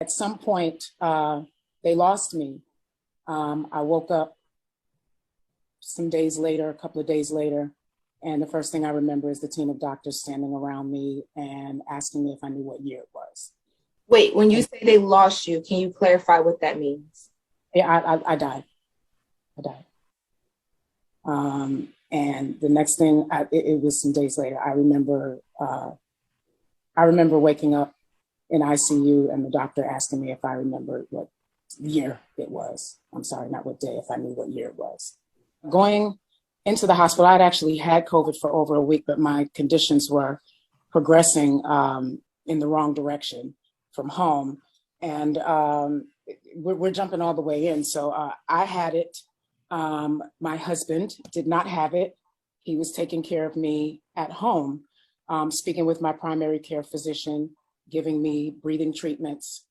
At some point, they lost me. I woke up some days later, a couple of days later, and the first thing I remember is the team of doctors standing around me and asking me if I knew what year it was. Wait, when you And say they lost you, can you clarify what that means? yeah, I died. I died. And the next thing, it was some days later. I remember waking up in ICU and the doctor asking me if I remembered what year it was. I'm sorry, not what day, if I knew what year it was. Going into the hospital, I'd actually had COVID for over a week, but my conditions were progressing in the wrong direction from home. And we're jumping all the way in. So I had it. My husband did not have it. He was taking care of me at home, speaking with my primary care physician, giving me breathing treatments,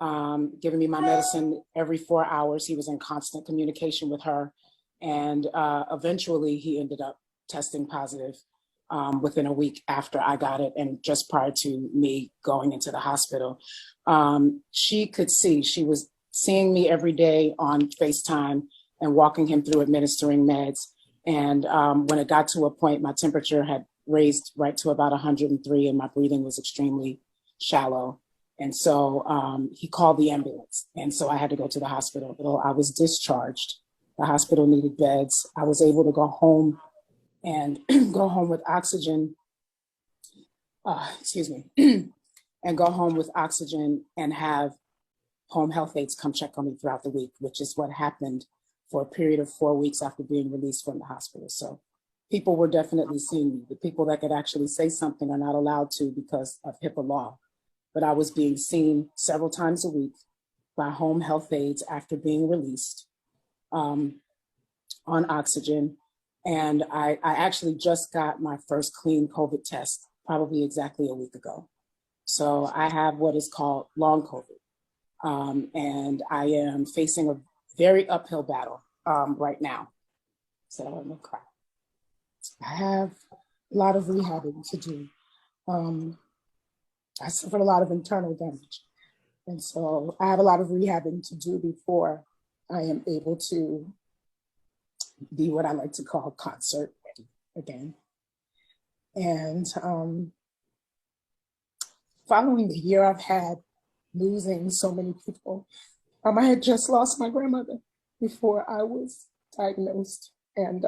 giving me my medicine every 4 hours. He was in constant communication with her. And eventually he ended up testing positive within a week after I got it and just prior to me going into the hospital. She could see, she was seeing me every day on FaceTime and walking him through administering meds. And when it got to a point, my temperature had raised right to about 103 and my breathing was extremely shallow. And so he called the ambulance. And so I had to go to the hospital. I was discharged. The hospital needed beds. I was able to go home and go home with oxygen, and go home with oxygen and have home health aides come check on me throughout the week, which is what happened for a period of 4 weeks after being released from the hospital. So people were definitely seeing me. The people that could actually say something are not allowed to because of HIPAA law. But I was being seen several times a week by home health aides after being released on oxygen. And I actually just got my first clean COVID test probably exactly a week ago. So I have what is called long COVID. And I am facing a very uphill battle right now. So I'm gonna cry. I have a lot of rehabbing to do. I suffered a lot of internal damage. And so I have a lot of rehabbing to do before I am able to be what I like to call concert ready again. And following the year I've had losing so many people, I had just lost my grandmother before I was diagnosed. And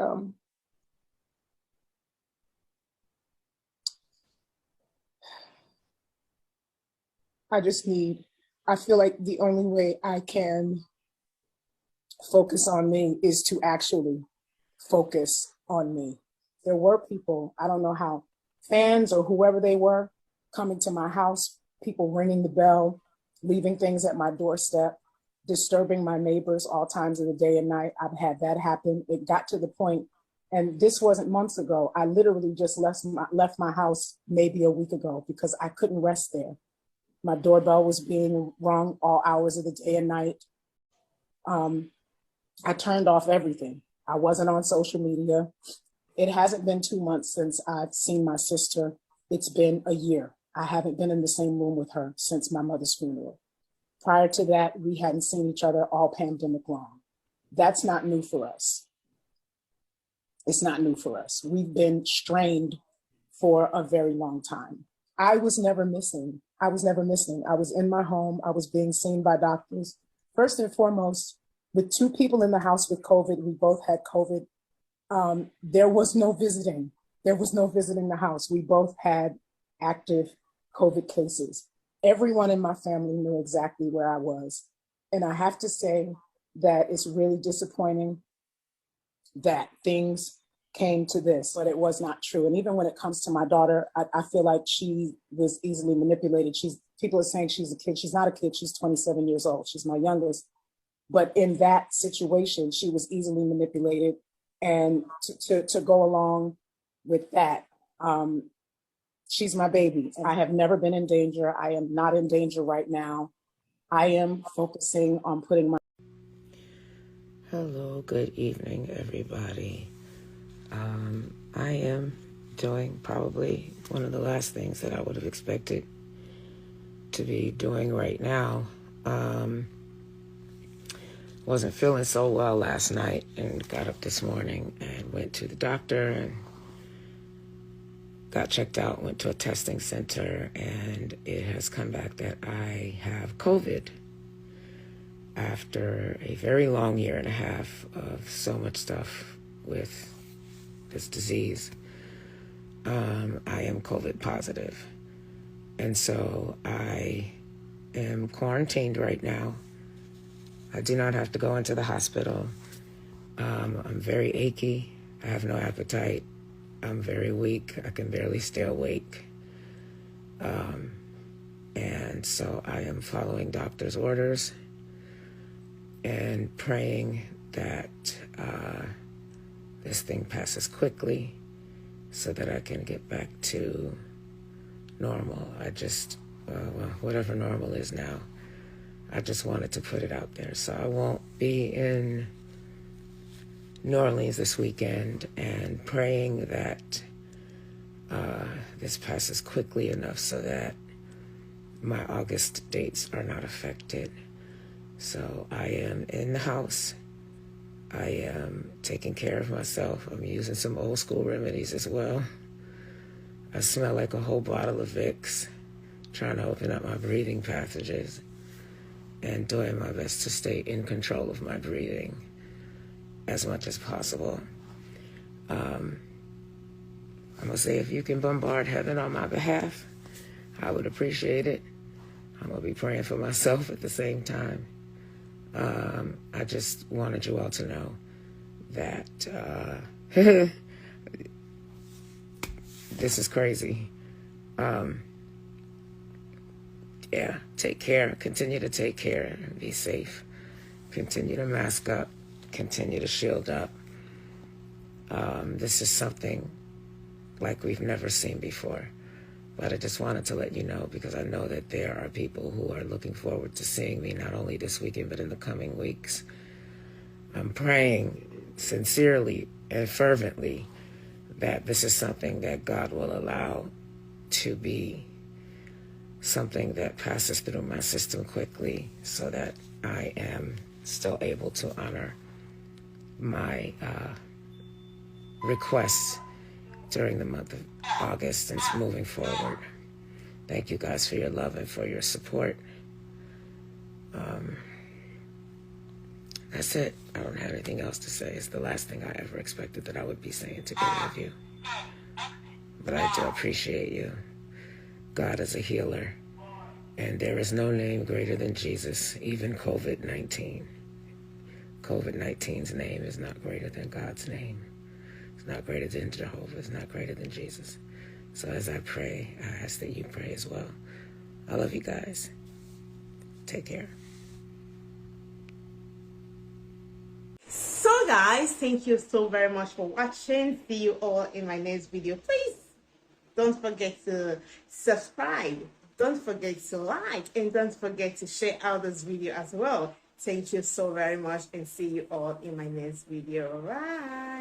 I feel like the only way I can focus on me is to actually focus on me. There were people, I don't know how, fans or whoever they were, coming to my house, people ringing the bell, leaving things at my doorstep, disturbing my neighbors all times of the day and night. I've had that happen. It got to the point, and this wasn't months ago. I literally just left my house maybe a week ago because I couldn't rest there. My doorbell was being rung all hours of the day and night. I turned off everything. I wasn't on social media. It hasn't been 2 months since I've seen my sister. It's been a year. I haven't been in the same room with her since my mother's funeral. Prior to that, we hadn't seen each other all pandemic long. That's not new for us. It's not new for us. We've been strained for a very long time. I was never missing. I was never missing. I was in my home. I was being seen by doctors. First and foremost, with 2 people in the house with COVID, we both had COVID. There was no visiting. There was no visiting the house. We both had active COVID cases. Everyone in my family knew exactly where I was. And I have to say that it's really disappointing that things came to this, but it was not true. And even when it comes to my daughter, I feel like she was easily manipulated. People are saying she's a kid. She's not a kid. She's 27 years old. She's my youngest. But in that situation, she was easily manipulated. And to go along with that, she's my baby. I have never been in danger. I am not in danger right now. I am focusing on putting my... Hello, good evening, everybody. I am doing probably one of the last things that I would have expected to be doing right now. Wasn't feeling so well last night and got up this morning and went to the doctor and got checked out, went to a testing center, and it has come back that I have COVID after a very long year and a half of so much stuff with this disease. I am COVID positive. And so I am quarantined right now. I do not have to go into the hospital. I'm very achy. I have no appetite. I'm very weak. I can barely stay awake. And so I am following doctor's orders and praying that this thing passes quickly so that I can get back to normal. I just, whatever normal is now, I just wanted to put it out there. So I won't be in New Orleans this weekend, and praying that this passes quickly enough so that my August dates are not affected. So I am in the house. I am taking care of myself. I'm using some old school remedies as well. I smell like a whole bottle of Vicks, trying to open up my breathing passages and doing my best to stay in control of my breathing as much as possible. I'm going to say, if you can bombard heaven on my behalf, I would appreciate it. I'm going to be praying for myself at the same time. I just wanted you all to know that this is crazy. Yeah, take care. Continue to take care and be safe. Continue to mask up. Continue to shield up. This is something like we've never seen before. But I just wanted to let you know, because I know that there are people who are looking forward to seeing me not only this weekend but in the coming weeks. I'm praying sincerely and fervently that this is something that God will allow to be something that passes through my system quickly, so that I am still able to honor my requests during the month of August and moving forward. Thank you guys for your love and for your support. That's it. I don't have anything else to say. It's the last thing I ever expected that I would be saying to any of you. But I do appreciate you. God is a healer, and there is no name greater than Jesus, even COVID-19. COVID-19's name is not greater than God's name. It's not greater than Jehovah. It's not greater than Jesus. So as I pray, I ask that you pray as well. I love you guys. Take care. So guys, thank you so very much for watching. See you all in my next video. Please don't forget to subscribe. Don't forget to like, and don't forget to share out this video as well. Thank you so very much, and see you all in my next video. Bye.